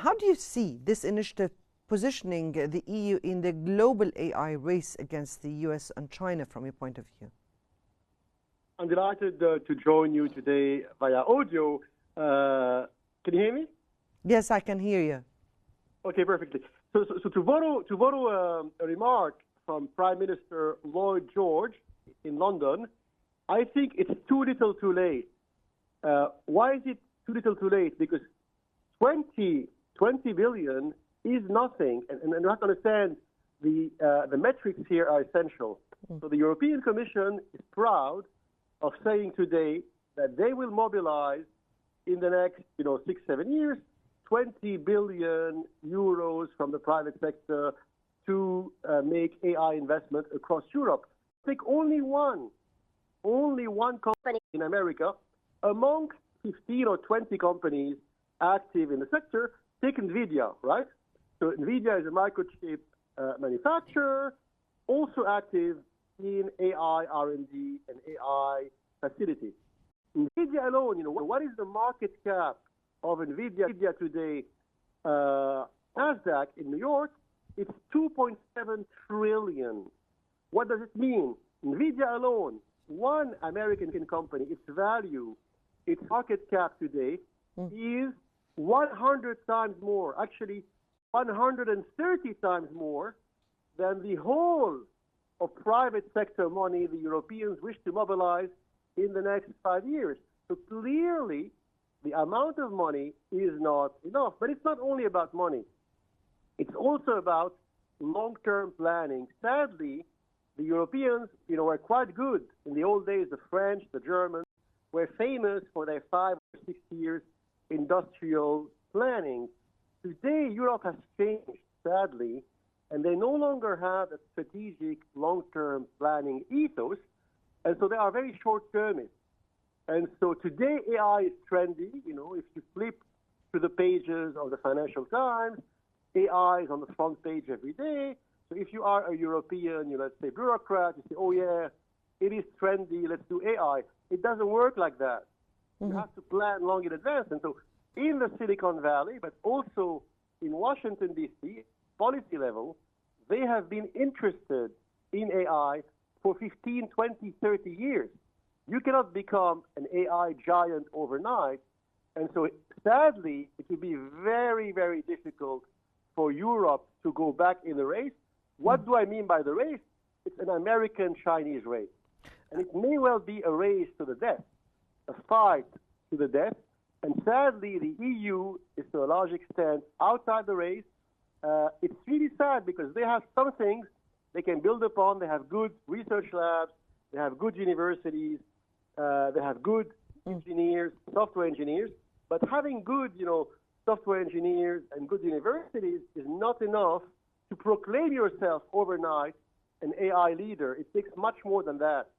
How do you see this initiative positioning the EU in the global AI race against the US and China from your point of view? I'm delighted to join you today via audio. Can you hear me? Yes, I can hear you. Okay, perfectly. So to borrow a remark from Prime Minister Lloyd George in London, I think it's too little too late. Why is it too little too late? Because 20 billion is nothing, and you have to understand the metrics here are essential. So the European Commission is proud of saying today that they will mobilize in the next 6-7 years 20 billion euros from the private sector to make AI investment across Europe. I think only one company in America among 15 or 20 companies active in the sector, take NVIDIA, right? So NVIDIA is a microchip manufacturer, also active in AI R&D and AI facilities. NVIDIA alone, what is the market cap of NVIDIA today? NASDAQ in New York, it's 2.7 trillion. What does it mean? NVIDIA alone, one American company, its value, its market cap today is 100 times more, actually 130 times more than the whole of private sector money the Europeans wish to mobilize in the next 5 years. So clearly, the amount of money is not enough. But it's not only about money. It's also about long-term planning. Sadly, the Europeans, were quite good. In the old days, the French, the Germans, were famous for their 5 or 6 years industrial planning. Today, Europe has changed, sadly, and they no longer have a strategic long-term planning ethos, and so they are very short-termist. And so today, AI is trendy. If you flip to the pages of the Financial Times, AI is on the front page every day. So if you are a European, let's say bureaucrat, you say, oh yeah, it is trendy, let's do AI. It doesn't work like that. You have to plan long in advance. And so in the Silicon Valley, but also in Washington, D.C., policy level, they have been interested in AI for 15, 20, 30 years. You cannot become an AI giant overnight. And so sadly, it will be very, very difficult for Europe to go back in the race. What do I mean by the race? It's an American-Chinese race. And it may well be a race to the death, a fight to the death. And sadly, the EU is to a large extent outside the race. It's really sad because they have some things they can build upon. They have good research labs. They have good universities. They have good engineers, software engineers. But having good, software engineers and good universities is not enough to proclaim yourself overnight an AI leader. It takes much more than that.